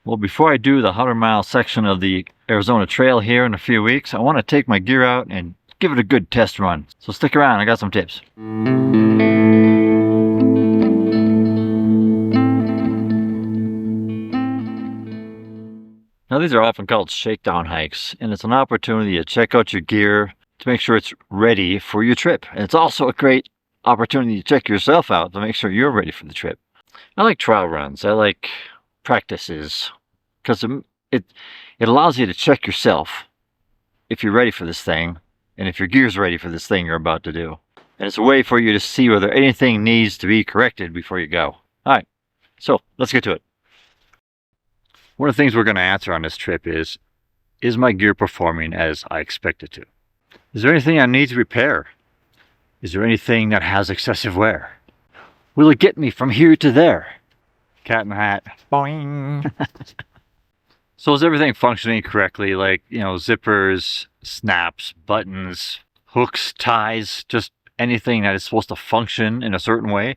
Well, before I do the 100-mile section of the Arizona Trail here in a few weeks, I want to take my gear out and give it a good test run. So stick around, I got some tips. Now these are often called shakedown hikes, and it's an opportunity to check out your gear to make sure it's ready for your trip. And it's also a great opportunity to check yourself out to make sure you're ready for the trip. I like trial runs. I like practices because it allows you to check yourself if you're ready for this thing and if your gear's ready for this thing you're about to do. And it's a way for you to see whether anything needs to be corrected before you go. All right, so let's get to it. One of the things we're going to answer on this trip is my gear performing as I expect it to? Is there anything I need to repair? Is there anything that has excessive wear? Will it get me from here to there? Cat in the hat. Boing. So is everything functioning correctly? Like, zippers, snaps, buttons, hooks, ties, just anything that is supposed to function in a certain way?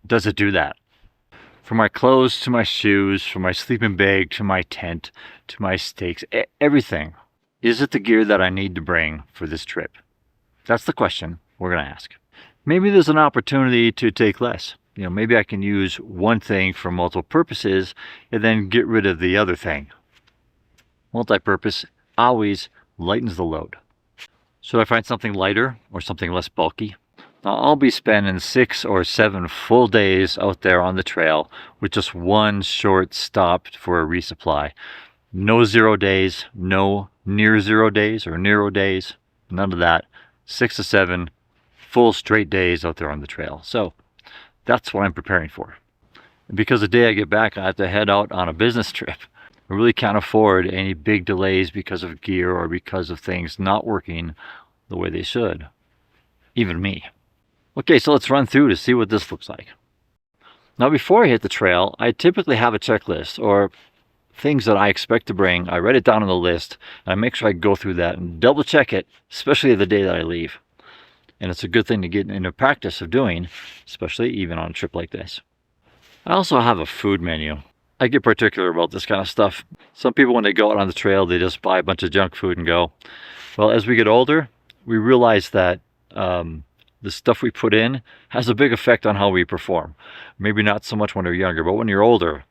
Does it do that? From my clothes to my shoes, from my sleeping bag to my tent to my stakes, everything. Is it the gear that I need to bring for this trip? That's the question we're going to ask. Maybe there's an opportunity to take less. Maybe I can use one thing for multiple purposes and then get rid of the other thing. Multi-purpose always lightens the load. Should I find something lighter or something less bulky? Now, I'll be spending 6 or 7 full days out there on the trail with just one short stop for a resupply. No 0 days, no near 0 days or near days, none of that. 6 to 7 full straight days out there on the trail. So that's what I'm preparing for. And because the day I get back, I have to head out on a business trip. I really can't afford any big delays because of gear or because of things not working the way they should. Even me. Okay, so let's run through to see what this looks like. Now before I hit the trail, I typically have a checklist or things that I expect to bring. I write it down on the list and I make sure I go through that and double check it, especially the day that I leave. And it's a good thing to get into practice of doing, especially even on a trip like this. I also have a food menu. I get particular about this kind of stuff. Some people, when they go out on the trail, they just buy a bunch of junk food and go. Well, as we get older, we realize that the stuff we put in has a big effect on how we perform. Maybe not so much when you're younger, but when you're older,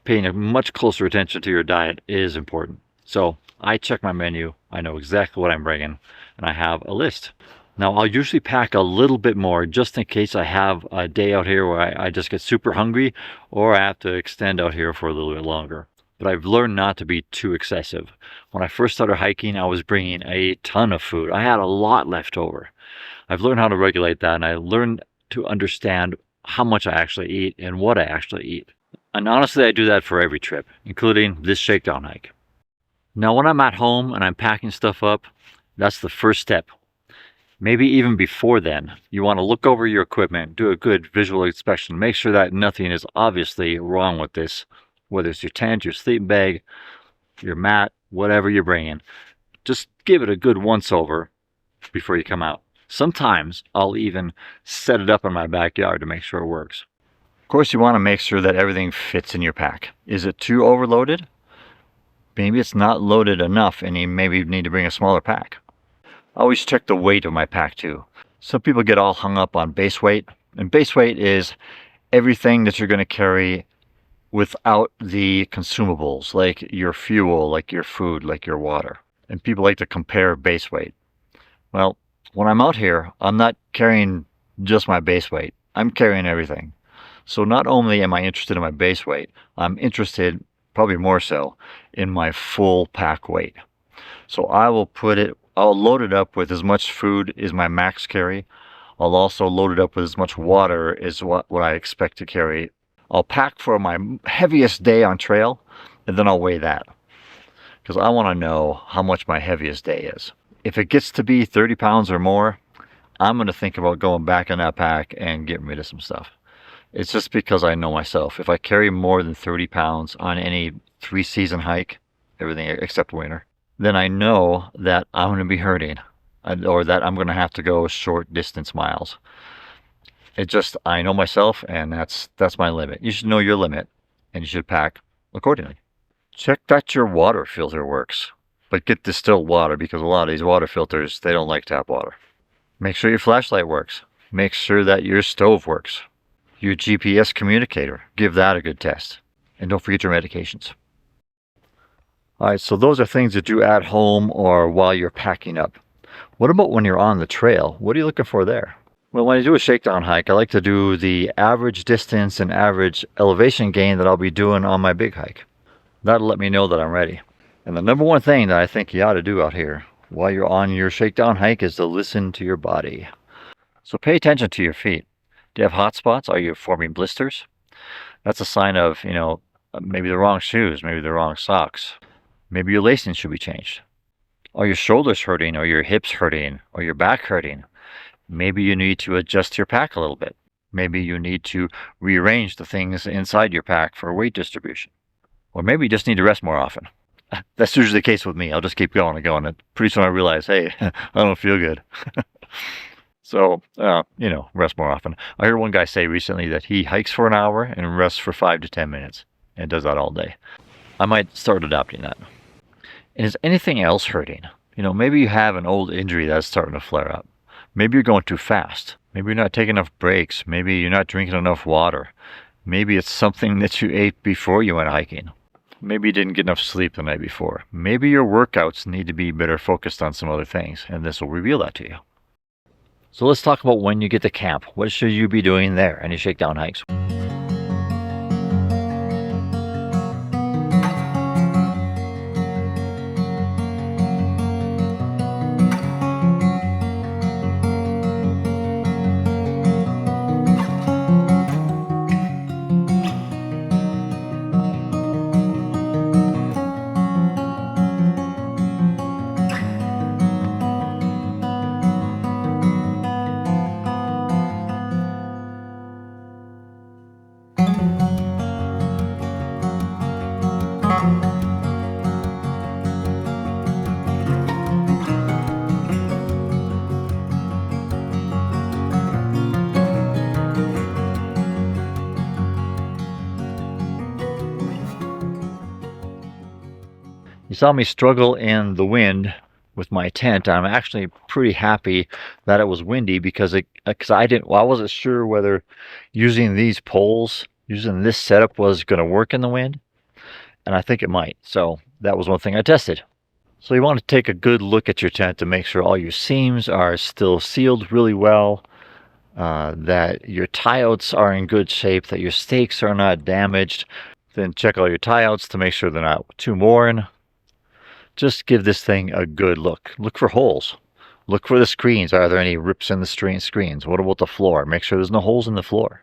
paying a much closer attention to your diet is important. So I check my menu. I know exactly what I'm bringing, and I have a list. Now, I'll usually pack a little bit more just in case I have a day out here where I just get super hungry or I have to extend out here for a little bit longer. But I've learned not to be too excessive. When I first started hiking, I was bringing a ton of food. I had a lot left over. I've learned how to regulate that, and I learned to understand how much I actually eat and what I actually eat. And honestly, I do that for every trip, including this shakedown hike. Now, when I'm at home and I'm packing stuff up, that's the first step. Maybe even before then, you want to look over your equipment, do a good visual inspection, make sure that nothing is obviously wrong with this, whether it's your tent, your sleeping bag, your mat, whatever you're bringing. Just give it a good once-over before you come out. Sometimes I'll even set it up in my backyard to make sure it works. Of course, you want to make sure that everything fits in your pack. Is it too overloaded? Maybe it's not loaded enough and you maybe need to bring a smaller pack. I always check the weight of my pack too. Some people get all hung up on base weight, and base weight is everything that you're going to carry without the consumables, like your fuel, like your food, like your water. And people like to compare base weight. Well, when I'm out here, I'm not carrying just my base weight. I'm carrying everything. So not only am I interested in my base weight, I'm interested, probably more so, in my full pack weight. So I'll load it up with as much food as my max carry. I'll also load it up with as much water as what I expect to carry. I'll pack for my heaviest day on trail, and then I'll weigh that. Because I want to know how much my heaviest day is. If it gets to be 30 pounds or more, I'm going to think about going back in that pack and getting rid of some stuff. It's just because I know myself. If I carry more than 30 pounds on any 3-season hike, everything except winter, then I know that I'm going to be hurting or that I'm going to have to go short distance miles. I know myself, and that's my limit. You should know your limit, and you should pack accordingly. Check that your water filter works, but get distilled water because a lot of these water filters, they don't like tap water. Make sure your flashlight works. Make sure that your stove works. Your GPS communicator, give that a good test. And don't forget your medications. Alright, so those are things to do at home or while you're packing up. What about when you're on the trail? What are you looking for there? Well, when I do a shakedown hike, I like to do the average distance and average elevation gain that I'll be doing on my big hike. That'll let me know that I'm ready. And the number one thing that I think you ought to do out here while you're on your shakedown hike is to listen to your body. So pay attention to your feet. Do you have hot spots? Are you forming blisters? That's a sign of, maybe the wrong shoes, maybe the wrong socks. Maybe your lacing should be changed. Are your shoulders hurting, or your hips hurting, or your back hurting? Maybe you need to adjust your pack a little bit. Maybe you need to rearrange the things inside your pack for weight distribution. Or maybe you just need to rest more often. That's usually the case with me. I'll just keep going and going. And pretty soon I realize, hey, I don't feel good. So, rest more often. I heard one guy say recently that he hikes for an hour and rests for 5 to 10 minutes and does that all day. I might start adopting that. And is anything else hurting? Maybe you have an old injury that's starting to flare up. Maybe you're going too fast. Maybe you're not taking enough breaks. Maybe you're not drinking enough water. Maybe it's something that you ate before you went hiking. Maybe you didn't get enough sleep the night before. Maybe your workouts need to be better focused on some other things, and this will reveal that to you. So let's talk about when you get to camp. What should you be doing there? Any shakedown hikes? You saw me struggle in the wind with my tent. I'm actually pretty happy that it was windy because I wasn't sure whether using these poles, using this setup was going to work in the wind, and I think it might. So that was one thing I tested. So you want to take a good look at your tent to make sure all your seams are still sealed really well, that your tie-outs are in good shape, that your stakes are not damaged. Then check all your tie-outs to make sure they're not too worn. Just give this thing a good look. Look for holes. Look for the screens. Are there any rips in the screens? What about the floor? Make sure there's no holes in the floor.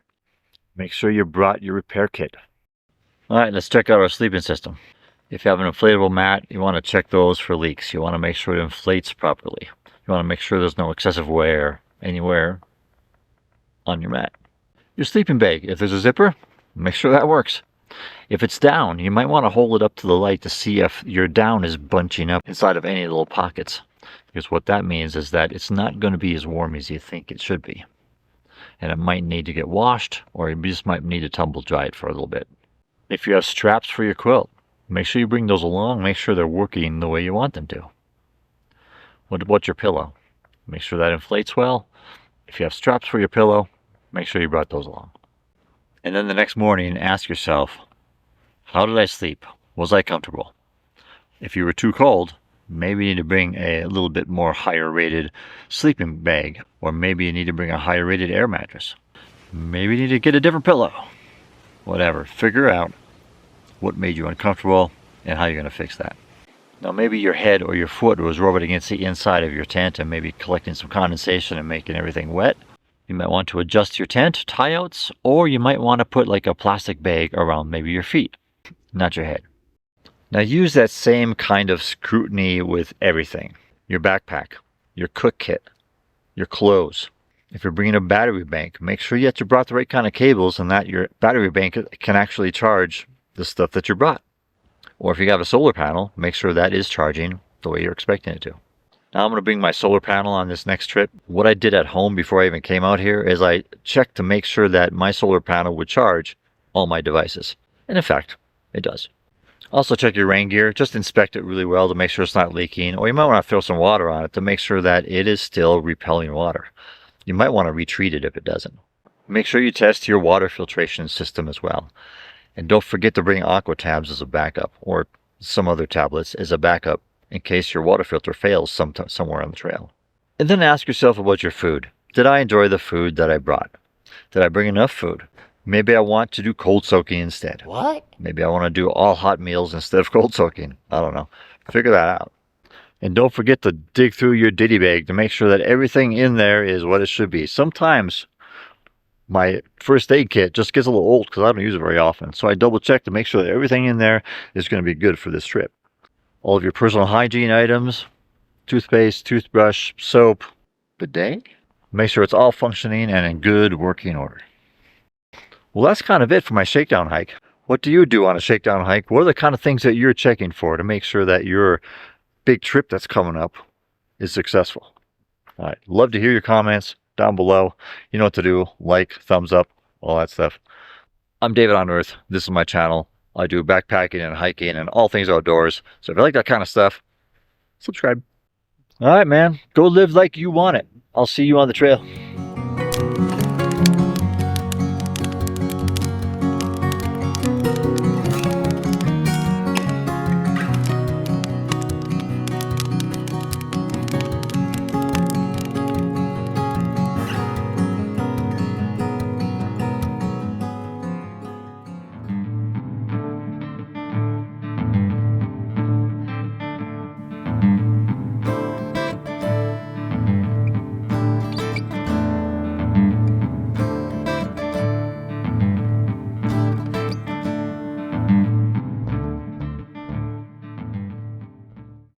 Make sure you brought your repair kit. All right, let's check out our sleeping system. If you have an inflatable mat, you want to check those for leaks. You want to make sure it inflates properly. You want to make sure there's no excessive wear anywhere on your mat. Your sleeping bag, if there's a zipper, make sure that works. If it's down, you might want to hold it up to the light to see if your down is bunching up inside of any little pockets. Because what that means is that it's not going to be as warm as you think it should be. And it might need to get washed, or you just might need to tumble dry it for a little bit. If you have straps for your quilt, make sure you bring those along. Make sure they're working the way you want them to. What about your pillow? Make sure that inflates well. If you have straps for your pillow, make sure you brought those along. And then the next morning, ask yourself, how did I sleep? Was I comfortable? If you were too cold, maybe you need to bring a little bit more higher rated sleeping bag, or maybe you need to bring a higher rated air mattress. Maybe you need to get a different pillow. Whatever, figure out what made you uncomfortable and how you're going to fix that. Now maybe your head or your foot was rubbing against the inside of your tent and maybe collecting some condensation and making everything wet. You might want to adjust your tent, tie-outs, or you might want to put like a plastic bag around maybe your feet, not your head. Now use that same kind of scrutiny with everything. Your backpack, your cook kit, your clothes. If you're bringing a battery bank, make sure you brought the right kind of cables and that your battery bank can actually charge the stuff that you brought. Or if you have a solar panel, make sure that is charging the way you're expecting it to. Now I'm going to bring my solar panel on this next trip. What I did at home before I even came out here is I checked to make sure that my solar panel would charge all my devices. And in fact, it does. Also check your rain gear. Just inspect it really well to make sure it's not leaking, or you might want to throw some water on it to make sure that it is still repelling water. You might want to retreat it if it doesn't. Make sure you test your water filtration system as well. And don't forget to bring aqua tabs as a backup, or some other tablets as a backup in case your water filter fails somewhere on the trail. And then ask yourself about your food. Did I enjoy the food that I brought? Did I bring enough food? Maybe I want to do cold soaking instead. What? Maybe I want to do all hot meals instead of cold soaking. I don't know. Figure that out. And don't forget to dig through your ditty bag to make sure that everything in there is what it should be. Sometimes my first aid kit just gets a little old because I don't use it very often. So I double check to make sure that everything in there is going to be good for this trip. All of your personal hygiene items, toothpaste, toothbrush, soap, bidet. Make sure it's all functioning and in good working order. Well, that's kind of it for my shakedown hike. What do you do on a shakedown hike? What are the kind of things that you're checking for to make sure that your big trip that's coming up is successful? All right, love to hear your comments down below. You know what to do. Like, thumbs up, all that stuff. I'm David on Earth. This is my channel. I do backpacking and hiking and all things outdoors. So if you like that kind of stuff, subscribe. All right, man. Go live like you want it. I'll see you on the trail.